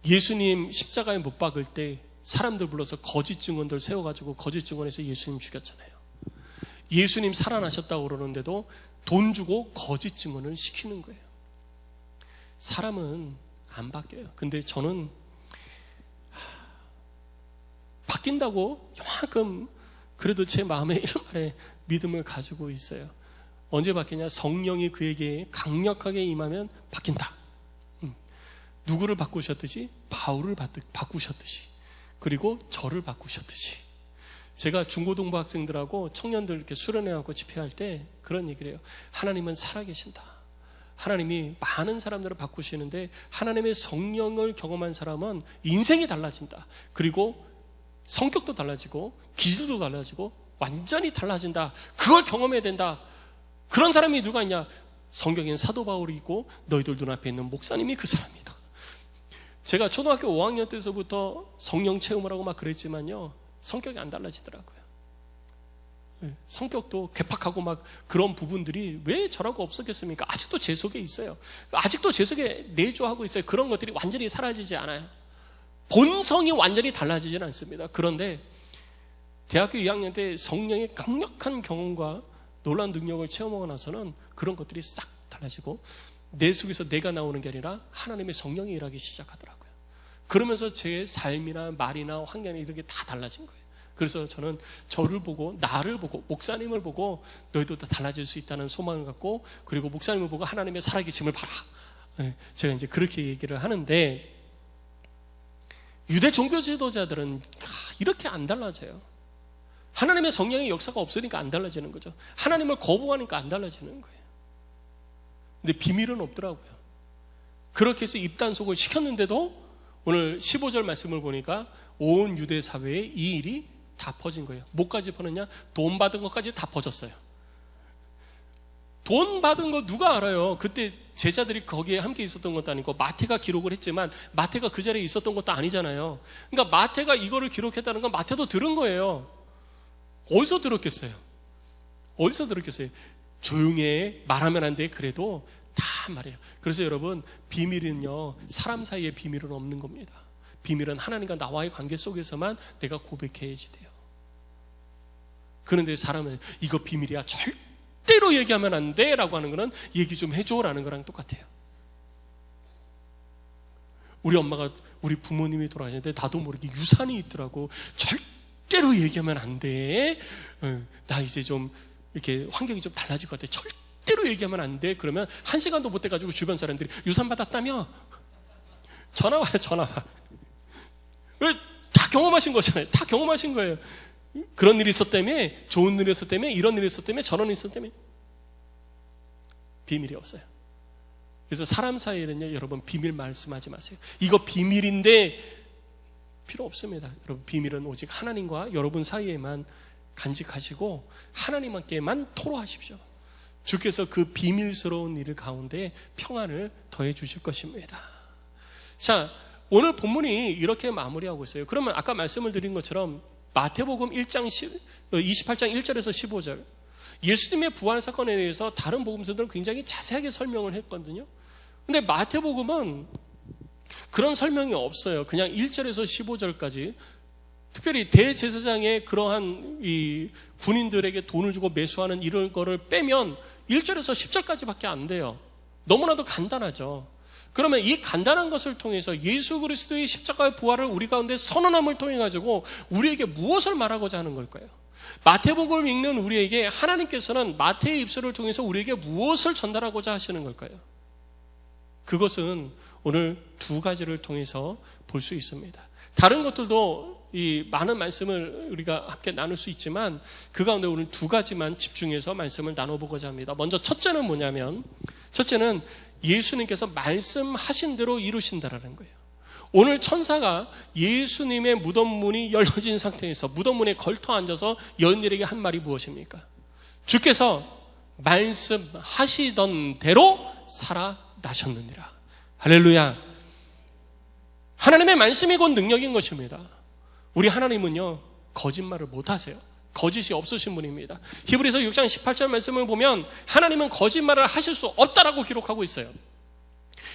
예수님 십자가에 못 박을 때 사람들 불러서 거짓 증언들 세워가지고 거짓 증언해서 예수님 죽였잖아요. 예수님 살아나셨다고 그러는데도 돈 주고 거짓 증언을 시키는 거예요. 사람은 안 바뀌어요. 근데 저는 바뀐다고 이만큼 그래도 제 마음에 이런 믿음을 가지고 있어요. 언제 바뀌냐? 성령이 그에게 강력하게 임하면 바뀐다. 누구를 바꾸셨듯이? 바울을 바꾸셨듯이, 그리고 저를 바꾸셨듯이. 제가 중고등부 학생들하고 청년들 이렇게 수련회하고 집회할 때 그런 얘기를 해요. 하나님은 살아계신다. 하나님이 많은 사람들을 바꾸시는데 하나님의 성령을 경험한 사람은 인생이 달라진다. 그리고 성격도 달라지고 기질도 달라지고 완전히 달라진다. 그걸 경험해야 된다. 그런 사람이 누가 있냐? 성경에는 사도 바울이 있고 너희들 눈앞에 있는 목사님이 그 사람이다. 제가 초등학교 5학년 때서부터 성령 체험을 하고 막 그랬지만요, 성격이 안 달라지더라고요. 성격도 괴팍하고 막 그런 부분들이 왜 저라고 없었겠습니까? 아직도 제 속에 있어요. 아직도 제 속에 내주하고 있어요. 그런 것들이 완전히 사라지지 않아요. 본성이 완전히 달라지지는 않습니다. 그런데 대학교 2학년 때 성령의 강력한 경험과 놀라운 능력을 체험하고 나서는 그런 것들이 싹 달라지고 내 속에서 내가 나오는 게 아니라 하나님의 성령이 일하기 시작하더라고요. 그러면서 제 삶이나 말이나 환경이 이렇게 다 달라진 거예요. 그래서 저는 저를 보고, 나를 보고, 목사님을 보고 너희도 다 달라질 수 있다는 소망을 갖고, 그리고 목사님을 보고 하나님의 살아계심을 봐라. 제가 이제 그렇게 얘기를 하는데, 유대 종교 지도자들은 이렇게 안 달라져요. 하나님의 성령의 역사가 없으니까 안 달라지는 거죠. 하나님을 거부하니까 안 달라지는 거예요. 근데 비밀은 없더라고요. 그렇게 해서 입단속을 시켰는데도 오늘 15절 말씀을 보니까 온 유대 사회에 이 일이 다 퍼진 거예요. 뭐까지 퍼졌냐? 돈 받은 것까지 다 퍼졌어요. 돈 받은 거 누가 알아요? 그때 제자들이 거기에 함께 있었던 것도 아니고 마태가 기록을 했지만 마태가 그 자리에 있었던 것도 아니잖아요. 그러니까 마태가 이거를 기록했다는 건 마태도 들은 거예요. 어디서 들었겠어요? 어디서 들었겠어요? 조용히 말하면 안 돼. 그래도 다 말해요. 그래서 여러분, 비밀은요, 사람 사이에 비밀은 없는 겁니다. 비밀은 하나님과 나와의 관계 속에서만 내가 고백해야지 돼요. 그런데 사람은 이거 비밀이야, 절대로 얘기하면 안 돼 라고 하는 거는 얘기 좀 해줘 라는 거랑 똑같아요. 우리 엄마가, 우리 부모님이 돌아가셨는데 나도 모르게 유산이 있더라고. 절대로 얘기하면 안 돼. 나 이제 좀 이렇게 환경이 좀 달라질 것 같아. 절대로 얘기하면 안 돼. 그러면 1시간도 못 돼가지고 주변 사람들이 유산 받았다며? 전화 와요, 전화 와. 다 경험하신 거잖아요. 다 경험하신 거예요. 그런 일이 있었다며, 좋은 일이 있었다며, 이런 일이 있었다며, 저런 일이 있었다며. 비밀이 없어요. 그래서 사람 사이에는요, 여러분 비밀 말씀하지 마세요. 이거 비밀인데 필요 없습니다. 여러분 비밀은 오직 하나님과 여러분 사이에만 간직하시고 하나님께만 토로하십시오. 주께서 그 비밀스러운 일 가운데 평안을 더해 주실 것입니다. 자, 오늘 본문이 이렇게 마무리하고 있어요. 그러면 아까 말씀을 드린 것처럼 마태복음 1장 28장 1절에서 15절, 예수님의 부활 사건에 대해서 다른 복음서들은 굉장히 자세하게 설명을 했거든요. 근데 마태복음은 그런 설명이 없어요. 그냥 1절에서 15절까지, 특별히 대제사장의 그러한 이 군인들에게 돈을 주고 매수하는 이런 거를 빼면 1절에서 10절까지밖에 안 돼요. 너무나도 간단하죠. 그러면 이 간단한 것을 통해서 예수 그리스도의 십자가의 부활을 우리 가운데 선언함을 통해 가지고 우리에게 무엇을 말하고자 하는 걸까요? 마태복음을 읽는 우리에게 하나님께서는 마태의 입술을 통해서 우리에게 무엇을 전달하고자 하시는 걸까요? 그것은 오늘 두 가지를 통해서 볼 수 있습니다. 다른 것들도 이 많은 말씀을 우리가 함께 나눌 수 있지만 그 가운데 오늘 두 가지만 집중해서 말씀을 나눠보고자 합니다. 먼저 첫째는 뭐냐면, 첫째는 예수님께서 말씀하신 대로 이루신다라는 거예요. 오늘 천사가 예수님의 무덤 문이 열려진 상태에서 무덤 문에 걸터 앉아서 여인들에게 한 말이 무엇입니까? 주께서 말씀하시던 대로 살아나셨느니라. 할렐루야. 하나님의 말씀이 곧 능력인 것입니다. 우리 하나님은요, 거짓말을 못하세요. 거짓이 없으신 분입니다. 히브리서 6장 18절 말씀을 보면 하나님은 거짓말을 하실 수 없다라고 기록하고 있어요.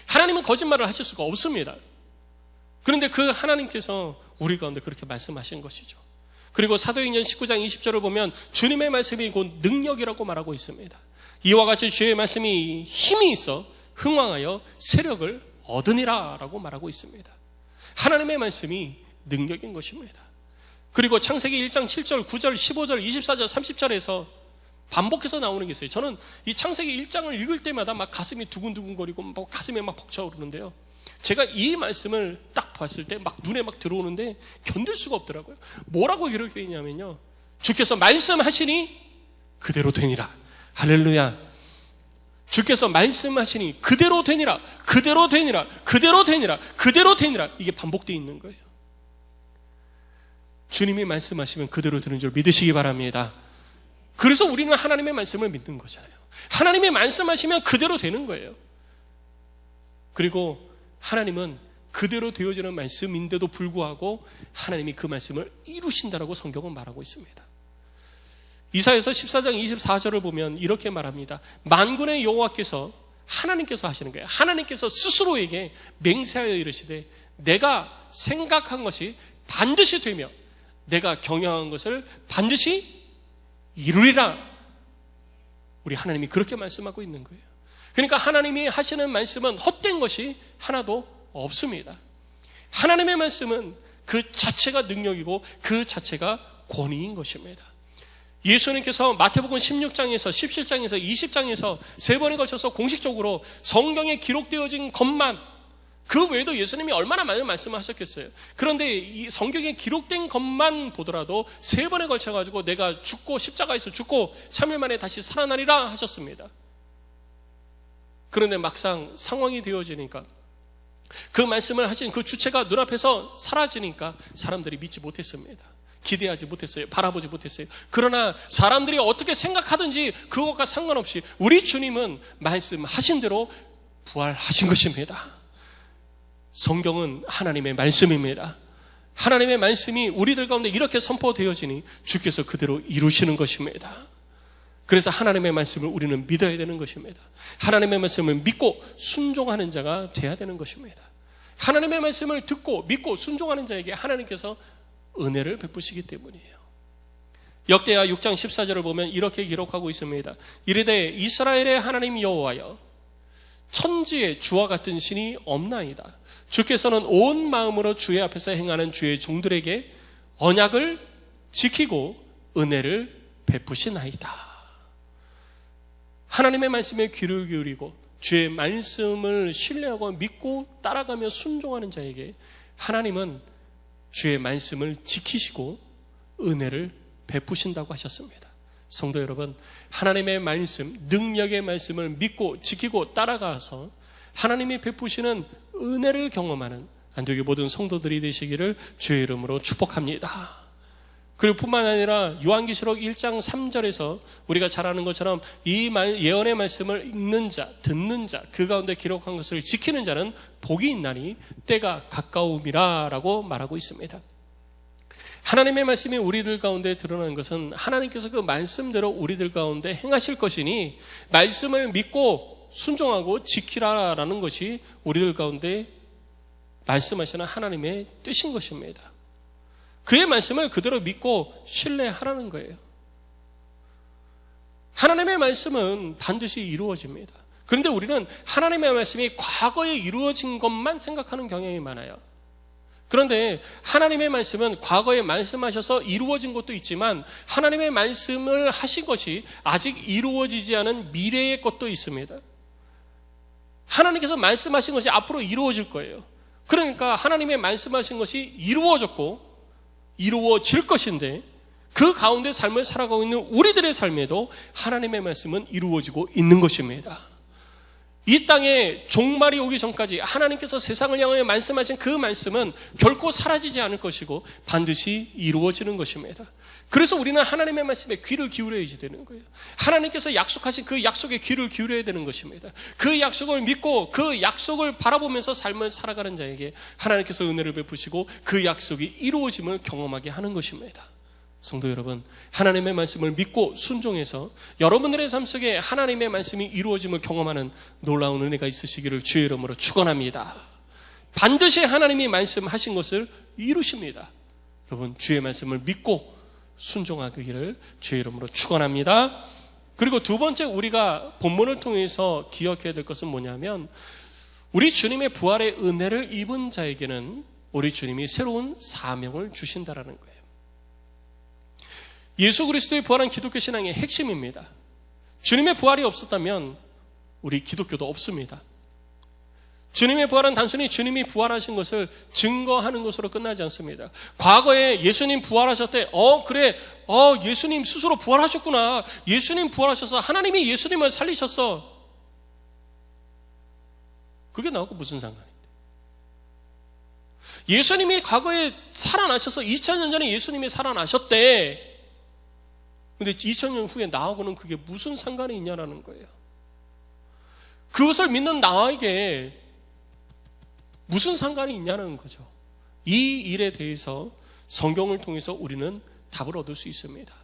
하나님은 거짓말을 하실 수가 없습니다. 그런데 그 하나님께서 우리 가운데 그렇게 말씀하신 것이죠. 그리고 사도행전 19장 20절을 보면 주님의 말씀이 곧 능력이라고 말하고 있습니다. 이와 같이 주의 말씀이 힘이 있어 흥왕하여 세력을 얻으니라 라고 말하고 있습니다. 하나님의 말씀이 능력인 것입니다. 그리고 창세기 1장 7절, 9절, 15절, 24절, 30절에서 반복해서 나오는 게 있어요. 저는 이 창세기 1장을 읽을 때마다 막 가슴이 두근두근거리고 막 가슴에 막 벅차오르는데요. 제가 이 말씀을 딱 봤을 때 막 눈에 막 들어오는데 견딜 수가 없더라고요. 뭐라고 기록되어 있냐면요, 주께서 말씀하시니 그대로 되니라. 할렐루야. 주께서 말씀하시니 그대로 되니라, 그대로 되니라, 그대로 되니라, 그대로 되니라. 이게 반복되어 있는 거예요. 주님이 말씀하시면 그대로 되는 줄 믿으시기 바랍니다. 그래서 우리는 하나님의 말씀을 믿는 거잖아요. 하나님이 말씀하시면 그대로 되는 거예요. 그리고 하나님은 그대로 되어지는 말씀인데도 불구하고 하나님이 그 말씀을 이루신다라고 성경은 말하고 있습니다. 이사야서 14장 24절을 보면 이렇게 말합니다. 만군의 여호와께서, 하나님께서 하시는 거예요. 하나님께서 스스로에게 맹세하여 이르시되 내가 생각한 것이 반드시 되며 내가 경영한 것을 반드시 이루리라. 우리 하나님이 그렇게 말씀하고 있는 거예요. 그러니까 하나님이 하시는 말씀은 헛된 것이 하나도 없습니다. 하나님의 말씀은 그 자체가 능력이고 그 자체가 권위인 것입니다. 예수님께서 마태복음 16장에서 17장에서 20장에서 세 번에 걸쳐서 공식적으로 성경에 기록되어진 것만, 그 외에도 예수님이 얼마나 많은 말씀을 하셨겠어요. 그런데 이 성경에 기록된 것만 보더라도 세 번에 걸쳐가지고 내가 죽고 십자가에서 죽고 3일 만에 다시 살아나리라 하셨습니다. 그런데 막상 상황이 되어지니까, 그 말씀을 하신 그 주체가 눈앞에서 사라지니까 사람들이 믿지 못했습니다. 기대하지 못했어요. 바라보지 못했어요. 그러나 사람들이 어떻게 생각하든지 그것과 상관없이 우리 주님은 말씀하신 대로 부활하신 것입니다. 성경은 하나님의 말씀입니다. 하나님의 말씀이 우리들 가운데 이렇게 선포되어지니 주께서 그대로 이루시는 것입니다. 그래서 하나님의 말씀을 우리는 믿어야 되는 것입니다. 하나님의 말씀을 믿고 순종하는 자가 돼야 되는 것입니다. 하나님의 말씀을 듣고 믿고 순종하는 자에게 하나님께서 은혜를 베푸시기 때문이에요. 역대하 6장 14절을 보면 이렇게 기록하고 있습니다. 이르되 이스라엘의 하나님 여호와여, 천지에 주와 같은 신이 없나이다. 주께서는 온 마음으로 주의 앞에서 행하는 주의 종들에게 언약을 지키고 은혜를 베푸시나이다. 하나님의 말씀에 귀를 기울이고 주의 말씀을 신뢰하고 믿고 따라가며 순종하는 자에게 하나님은 주의 말씀을 지키시고 은혜를 베푸신다고 하셨습니다. 성도 여러분, 하나님의 말씀, 능력의 말씀을 믿고 지키고 따라가서 하나님이 베푸시는 은혜를 경험하는 안디옥의 모든 성도들이 되시기를 주의 이름으로 축복합니다. 그리고 뿐만 아니라 요한계시록 1장 3절에서 우리가 잘 아는 것처럼 이 예언의 말씀을 읽는 자, 듣는 자, 그 가운데 기록한 것을 지키는 자는 복이 있나니 때가 가까움이라 라고 말하고 있습니다. 하나님의 말씀이 우리들 가운데 드러나는 것은 하나님께서 그 말씀대로 우리들 가운데 행하실 것이니 말씀을 믿고 순종하고 지키라라는 것이 우리들 가운데 말씀하시는 하나님의 뜻인 것입니다. 그의 말씀을 그대로 믿고 신뢰하라는 거예요. 하나님의 말씀은 반드시 이루어집니다. 그런데 우리는 하나님의 말씀이 과거에 이루어진 것만 생각하는 경향이 많아요. 그런데 하나님의 말씀은 과거에 말씀하셔서 이루어진 것도 있지만 하나님의 말씀을 하신 것이 아직 이루어지지 않은 미래의 것도 있습니다. 하나님께서 말씀하신 것이 앞으로 이루어질 거예요. 그러니까 하나님의 말씀하신 것이 이루어졌고 이루어질 것인데 그 가운데 삶을 살아가고 있는 우리들의 삶에도 하나님의 말씀은 이루어지고 있는 것입니다. 이 땅에 종말이 오기 전까지 하나님께서 세상을 향하여 말씀하신 그 말씀은 결코 사라지지 않을 것이고 반드시 이루어지는 것입니다. 그래서 우리는 하나님의 말씀에 귀를 기울여야 되는 거예요. 하나님께서 약속하신 그 약속에 귀를 기울여야 되는 것입니다. 그 약속을 믿고 그 약속을 바라보면서 삶을 살아가는 자에게 하나님께서 은혜를 베푸시고 그 약속이 이루어짐을 경험하게 하는 것입니다. 성도 여러분, 하나님의 말씀을 믿고 순종해서 여러분들의 삶 속에 하나님의 말씀이 이루어짐을 경험하는 놀라운 은혜가 있으시기를 주의 이름으로 축원합니다. 반드시 하나님이 말씀하신 것을 이루십니다. 여러분, 주의 말씀을 믿고 순종하기를 주의 이름으로 축원합니다. 그리고 두 번째 우리가 본문을 통해서 기억해야 될 것은 뭐냐면 우리 주님의 부활의 은혜를 입은 자에게는 우리 주님이 새로운 사명을 주신다라는 거예요. 예수 그리스도의 부활은 기독교 신앙의 핵심입니다. 주님의 부활이 없었다면 우리 기독교도 없습니다. 주님의 부활은 단순히 주님이 부활하신 것을 증거하는 것으로 끝나지 않습니다. 과거에 예수님 부활하셨대. 그래. 예수님 스스로 부활하셨구나. 예수님 부활하셔서 하나님이 예수님을 살리셨어. 그게 나하고 무슨 상관인데? 예수님이 과거에 살아나셔서 2000년 전에 예수님이 살아나셨대. 근데 2000년 후에 나하고는 그게 무슨 상관이 있냐라는 거예요. 그것을 믿는 나에게 무슨 상관이 있냐는 거죠. 이 일에 대해서 성경을 통해서 우리는 답을 얻을 수 있습니다.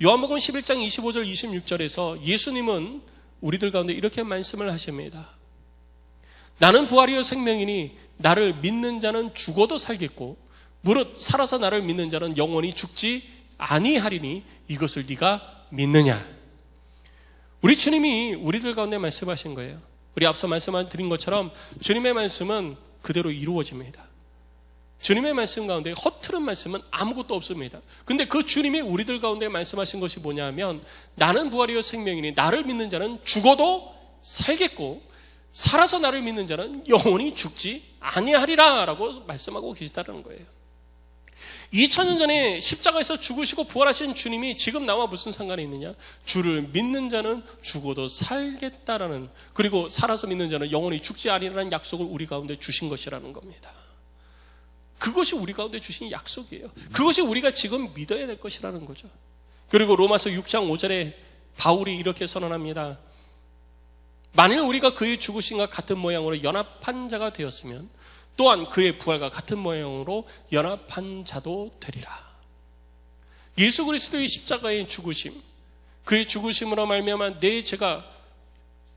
요한복음 11장 25절 26절에서 예수님은 우리들 가운데 이렇게 말씀을 하십니다. 나는 부활이요 생명이니 나를 믿는 자는 죽어도 살겠고 무릇 살아서 나를 믿는 자는 영원히 죽지 아니하리니 이것을 네가 믿느냐. 우리 주님이 우리들 가운데 말씀하신 거예요. 우리 앞서 말씀드린 것처럼 주님의 말씀은 그대로 이루어집니다. 주님의 말씀 가운데 허투른 말씀은 아무것도 없습니다. 근데 그 주님이 우리들 가운데 말씀하신 것이 뭐냐면 나는 부활이요 생명이니 나를 믿는 자는 죽어도 살겠고 살아서 나를 믿는 자는 영원히 죽지 아니하리라 라고 말씀하고 계시다는 거예요. 2000년 전에 십자가에서 죽으시고 부활하신 주님이 지금 나와 무슨 상관이 있느냐? 주를 믿는 자는 죽어도 살겠다라는, 그리고 살아서 믿는 자는 영원히 죽지 아니라는 약속을 우리 가운데 주신 것이라는 겁니다. 그것이 우리 가운데 주신 약속이에요. 그것이 우리가 지금 믿어야 될 것이라는 거죠. 그리고 로마서 6장 5절에 바울이 이렇게 선언합니다. 만일 우리가 그의 죽으심과 같은 모양으로 연합한 자가 되었으면 또한 그의 부활과 같은 모양으로 연합한 자도 되리라. 예수 그리스도의 십자가의 죽으심, 그의 죽으심으로 말미암아 내 죄가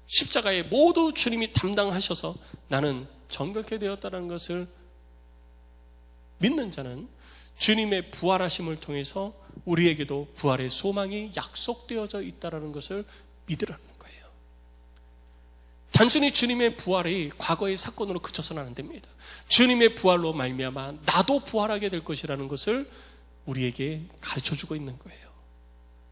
십자가에 모두 주님이 담당하셔서 나는 정결케 되었다는 것을 믿는 자는 주님의 부활하심을 통해서 우리에게도 부활의 소망이 약속되어져 있다는 것을 믿으라는 거예요. 단순히 주님의 부활이 과거의 사건으로 그쳐서는 안 됩니다. 주님의 부활로 말미암아 나도 부활하게 될 것이라는 것을 우리에게 가르쳐주고 있는 거예요.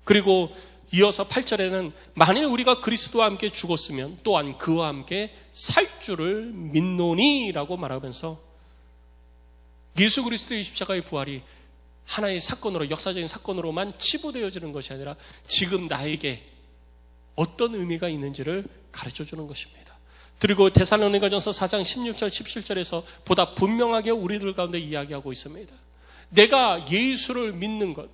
그리고 이어서 8절에는 만일 우리가 그리스도와 함께 죽었으면 또한 그와 함께 살 줄을 믿노니 라고 말하면서 예수 그리스도의 십자가의 부활이 하나의 사건으로, 역사적인 사건으로만 치부되어지는 것이 아니라 지금 나에게 어떤 의미가 있는지를 가르쳐주는 것입니다. 그리고 데살로니가전서 4장 16절 17절에서 보다 분명하게 우리들 가운데 이야기하고 있습니다. 내가 예수를 믿는 것,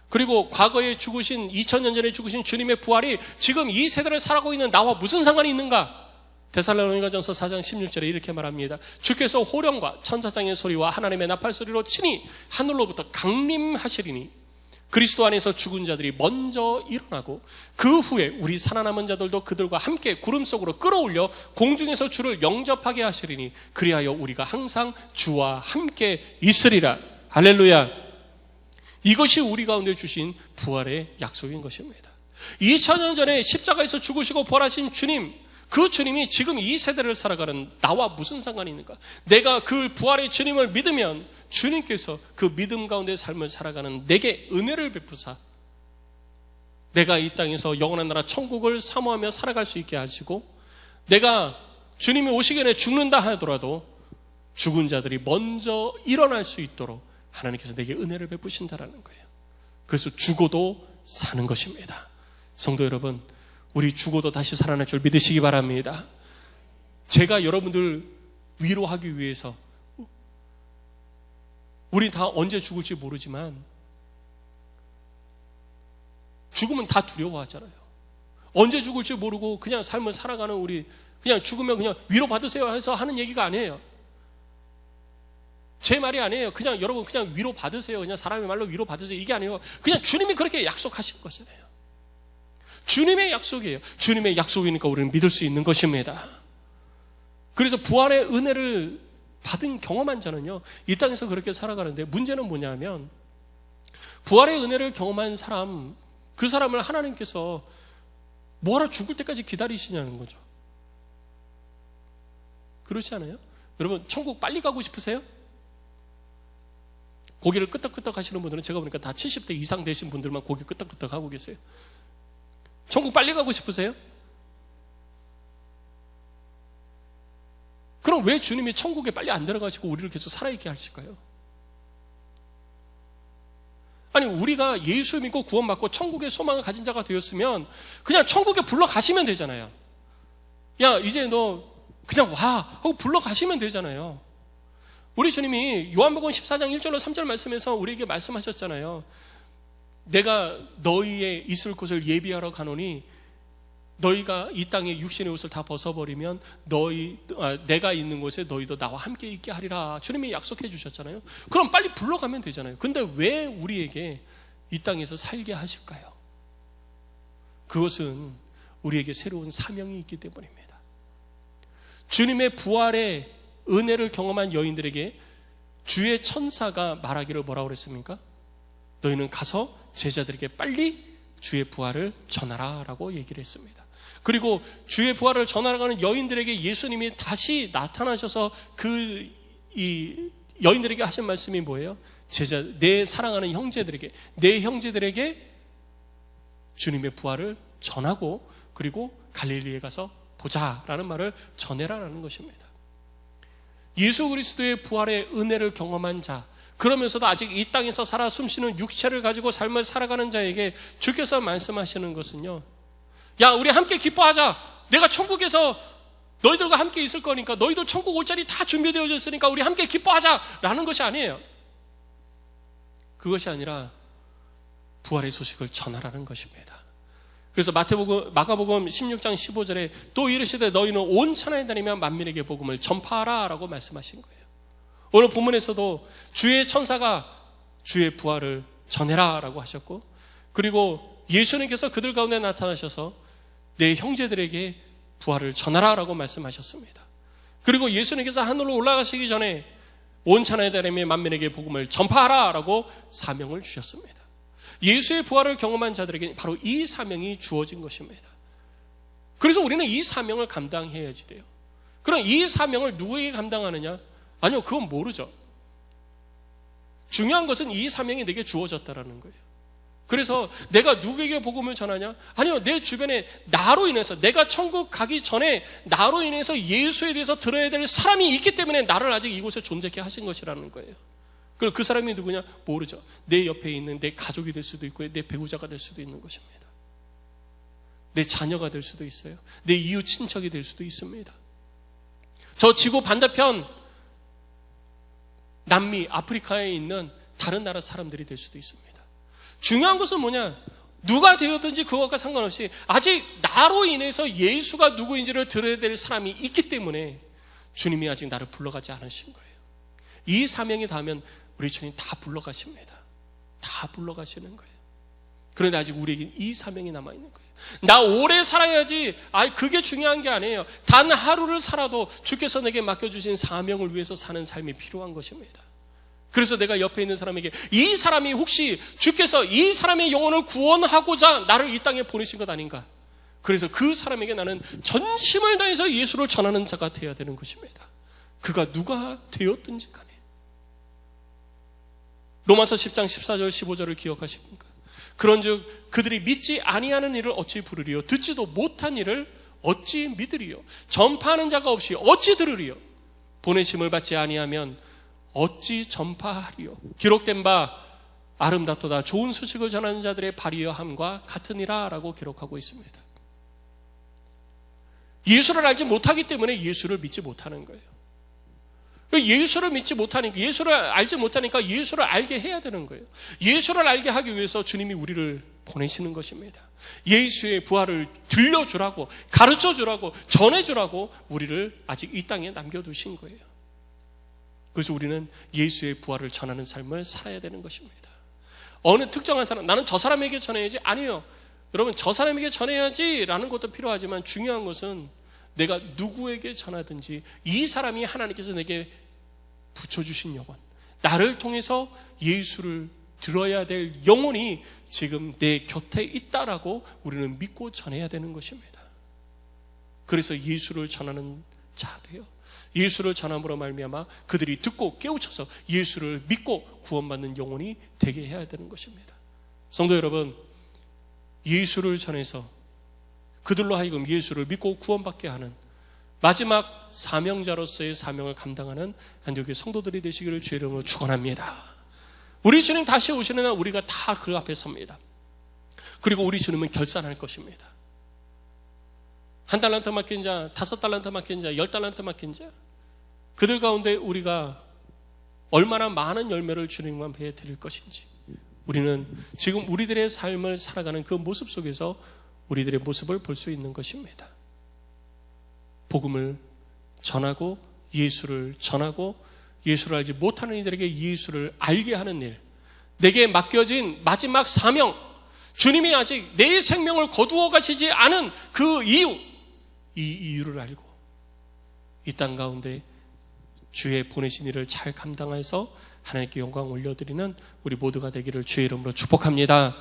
그리고 과거에 죽으신 2000년 전에 죽으신 주님의 부활이 지금 이 세대를 살아가고 있는 나와 무슨 상관이 있는가? 데살로니가전서 4장 16절에 이렇게 말합니다. 주께서 호령과 천사장의 소리와 하나님의 나팔 소리로 친히 하늘로부터 강림하시리니 그리스도 안에서 죽은 자들이 먼저 일어나고 그 후에 우리 살아남은 자들도 그들과 함께 구름 속으로 끌어올려 공중에서 주를 영접하게 하시리니 그리하여 우리가 항상 주와 함께 있으리라. 할렐루야. 이것이 우리 가운데 주신 부활의 약속인 것입니다. 2000년 전에 십자가에서 죽으시고 부활하신 주님, 그 주님이 지금 이 세대를 살아가는 나와 무슨 상관이 있는가? 내가 그 부활의 주님을 믿으면 주님께서 그 믿음 가운데 삶을 살아가는 내게 은혜를 베푸사 내가 이 땅에서 영원한 나라 천국을 사모하며 살아갈 수 있게 하시고, 내가 주님이 오시기 전에 죽는다 하더라도 죽은 자들이 먼저 일어날 수 있도록 하나님께서 내게 은혜를 베푸신다라는 거예요. 그래서 죽어도 사는 것입니다. 성도 여러분, 우리 죽어도 다시 살아날 줄 믿으시기 바랍니다. 제가 여러분들 위로하기 위해서, 우리 다 언제 죽을지 모르지만 죽으면 다 두려워하잖아요. 언제 죽을지 모르고 그냥 삶을 살아가는 우리, 그냥 죽으면 그냥 위로받으세요 해서 하는 얘기가 아니에요. 제 말이 아니에요. 그냥 여러분 그냥 위로받으세요, 그냥 사람의 말로 위로받으세요, 이게 아니에요. 그냥 주님이 그렇게 약속하신 거잖아요. 주님의 약속이에요. 주님의 약속이니까 우리는 믿을 수 있는 것입니다. 그래서 부활의 은혜를 받은 경험한 자는요, 이 땅에서 그렇게 살아가는데, 문제는 뭐냐면 부활의 은혜를 경험한 사람, 그 사람을 하나님께서 뭐하러 죽을 때까지 기다리시냐는 거죠. 그렇지 않아요? 여러분, 천국 빨리 가고 싶으세요? 고개를 끄덕끄덕 하시는 분들은 제가 보니까 다 70대 이상 되신 분들만 고개 끄덕끄덕 하고 계세요. 천국 빨리 가고 싶으세요? 그럼 왜 주님이 천국에 빨리 안 들어가시고 우리를 계속 살아있게 하실까요? 아니, 우리가 예수 믿고 구원받고 천국의 소망을 가진 자가 되었으면 그냥 천국에 불러가시면 되잖아요. 야, 이제 너 그냥 와 하고 불러가시면 되잖아요. 우리 주님이 요한복음 14장 1절로 3절 말씀에서 우리에게 말씀하셨잖아요. 내가 너희의 있을 곳을 예비하러 가노니 너희가 이 땅에 육신의 옷을 다 벗어버리면 내가 있는 곳에 너희도 나와 함께 있게 하리라. 주님이 약속해 주셨잖아요. 그럼 빨리 불러가면 되잖아요. 근데 왜 우리에게 이 땅에서 살게 하실까요? 그것은 우리에게 새로운 사명이 있기 때문입니다. 주님의 부활의 은혜를 경험한 여인들에게 주의 천사가 말하기를 뭐라고 그랬습니까? 너희는 가서 제자들에게 빨리 주의 부활을 전하라 라고 얘기를 했습니다. 그리고 주의 부활을 전하라는 여인들에게 예수님이 다시 나타나셔서 이 여인들에게 하신 말씀이 뭐예요? 내 사랑하는 형제들에게, 내 형제들에게 주님의 부활을 전하고 그리고 갈릴리에 가서 보자라는 말을 전해라라는 것입니다. 예수 그리스도의 부활의 은혜를 경험한 자, 그러면서도 아직 이 땅에서 살아 숨쉬는 육체를 가지고 삶을 살아가는 자에게 주께서 말씀하시는 것은요, 야, 우리 함께 기뻐하자. 내가 천국에서 너희들과 함께 있을 거니까, 너희도 천국 올 자리 다 준비되어져 있으니까 우리 함께 기뻐하자 라는 것이 아니에요. 그것이 아니라 부활의 소식을 전하라는 것입니다. 그래서 마가복음 16장 15절에 또 이르시되 너희는 온 천하에 다니며 만민에게 복음을 전파하라 라고 말씀하신 거예요. 오늘 본문에서도 주의 천사가 주의 부활을 전해라 라고 하셨고, 그리고 예수님께서 그들 가운데 나타나셔서 내 형제들에게 부활을 전하라 라고 말씀하셨습니다. 그리고 예수님께서 하늘로 올라가시기 전에 온 천하에 다니며 만민에게 복음을 전파하라 라고 사명을 주셨습니다. 예수의 부활을 경험한 자들에게 바로 이 사명이 주어진 것입니다. 그래서 우리는 이 사명을 감당해야지 돼요. 그럼 이 사명을 누구에게 감당하느냐? 아니요, 그건 모르죠. 중요한 것은 이 사명이 내게 주어졌다라는 거예요. 그래서 내가 누구에게 복음을 전하냐? 아니요, 내 주변에 나로 인해서, 내가 천국 가기 전에 나로 인해서 예수에 대해서 들어야 될 사람이 있기 때문에 나를 아직 이곳에 존재케 하신 것이라는 거예요. 그리고 그 사람이 누구냐? 모르죠. 내 옆에 있는 내 가족이 될 수도 있고, 내 배우자가 될 수도 있는 것입니다. 내 자녀가 될 수도 있어요. 내 이웃 친척이 될 수도 있습니다. 저 지구 반대편 남미, 아프리카에 있는 다른 나라 사람들이 될 수도 있습니다. 중요한 것은 뭐냐? 누가 되었든지 그것과 상관없이 아직 나로 인해서 예수가 누구인지를 들어야 될 사람이 있기 때문에 주님이 아직 나를 불러가지 않으신 거예요. 이 사명이 닿으면 우리 주님 다 불러가십니다. 다 불러가시는 거예요. 그런데 아직 우리에게 이 사명이 남아있는 거예요. 나 오래 살아야지, 그게 중요한 게 아니에요. 단 하루를 살아도 주께서 내게 맡겨주신 사명을 위해서 사는 삶이 필요한 것입니다. 그래서 내가 옆에 있는 사람에게 이 사람이 혹시 주께서 이 사람의 영혼을 구원하고자 나를 이 땅에 보내신 것 아닌가? 그래서 그 사람에게 나는 전심을 다해서 예수를 전하는 자가 되어야 되는 것입니다. 그가 누가 되었든지 간에. 로마서 10장 14절 15절을 기억하십니까? 그런즉 그들이 믿지 아니하는 일을 어찌 부르리요? 듣지도 못한 일을 어찌 믿으리요? 전파하는 자가 없이 어찌 들으리요? 보내심을 받지 아니하면 어찌 전파하리요? 기록된 바 아름답도다 좋은 소식을 전하는 자들의 발이여함과 같으니라 라고 기록하고 있습니다. 예수를 알지 못하기 때문에 예수를 믿지 못하는 거예요. 예수를 믿지 못하니까, 예수를 알지 못하니까 예수를 알게 해야 되는 거예요. 예수를 알게 하기 위해서 주님이 우리를 보내시는 것입니다. 예수의 부활을 들려주라고, 가르쳐주라고, 전해주라고 우리를 아직 이 땅에 남겨두신 거예요. 그래서 우리는 예수의 부활을 전하는 삶을 살아야 되는 것입니다. 어느 특정한 사람, 나는 저 사람에게 전해야지. 아니요. 여러분, 저 사람에게 전해야지 라는 것도 필요하지만 중요한 것은 내가 누구에게 전하든지 이 사람이 하나님께서 내게 붙여주신 영혼, 나를 통해서 예수를 들어야 될 영혼이 지금 내 곁에 있다라고 우리는 믿고 전해야 되는 것입니다. 그래서 예수를 전하는 자들이요, 예수를 전함으로 말미암아 그들이 듣고 깨우쳐서 예수를 믿고 구원받는 영혼이 되게 해야 되는 것입니다. 성도 여러분, 예수를 전해서 그들로 하여금 예수를 믿고 구원받게 하는 마지막 사명자로서의 사명을 감당하는 안디옥의 성도들이 되시기를 주의 이름으로 축원합니다. 우리 주님 다시 오시는 날 우리가 다 그 앞에 섭니다. 그리고 우리 주님은 결산할 것입니다. 1달란트 맡긴 자, 5달란트 맡긴 자, 10달란트 맡긴 자, 그들 가운데 우리가 얼마나 많은 열매를 주님 앞에 드릴 것인지, 우리는 지금 우리들의 삶을 살아가는 그 모습 속에서 우리들의 모습을 볼 수 있는 것입니다. 복음을 전하고 예수를 전하고 예수를 알지 못하는 이들에게 예수를 알게 하는 일, 내게 맡겨진 마지막 사명, 주님이 아직 내 생명을 거두어 가시지 않은 그 이유, 이 이유를 알고 이 땅 가운데 주의 보내신 일을 잘 감당해서 하나님께 영광 올려드리는 우리 모두가 되기를 주의 이름으로 축복합니다.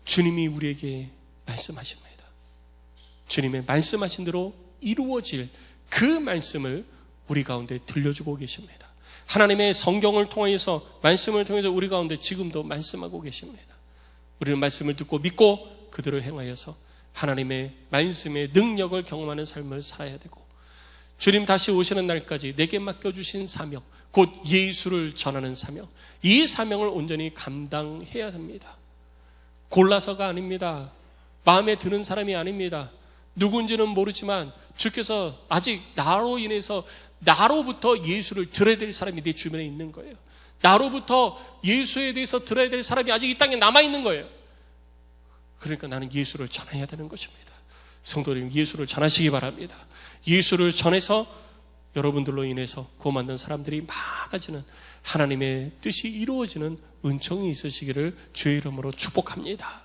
주님이 우리에게 말씀하십니다. 주님의 말씀하신 대로 이루어질 그 말씀을 우리 가운데 들려주고 계십니다. 하나님의 성경을 통해서, 말씀을 통해서 우리 가운데 지금도 말씀하고 계십니다. 우리는 말씀을 듣고 믿고 그대로 행하여서 하나님의 말씀의 능력을 경험하는 삶을 살아야 되고, 주님 다시 오시는 날까지 내게 맡겨주신 사명, 곧 예수를 전하는 사명, 이 사명을 온전히 감당해야 합니다. 골라서가 아닙니다. 마음에 드는 사람이 아닙니다. 누군지는 모르지만 주께서 아직 나로 인해서, 나로부터 예수를 들어야 될 사람이 내 주변에 있는 거예요. 나로부터 예수에 대해서 들어야 될 사람이 아직 이 땅에 남아있는 거예요. 그러니까 나는 예수를 전해야 되는 것입니다. 성도님, 예수를 전하시기 바랍니다. 예수를 전해서 여러분들로 인해서 구원받는 사람들이 많아지는, 하나님의 뜻이 이루어지는 은총이 있으시기를 주의 이름으로 축복합니다.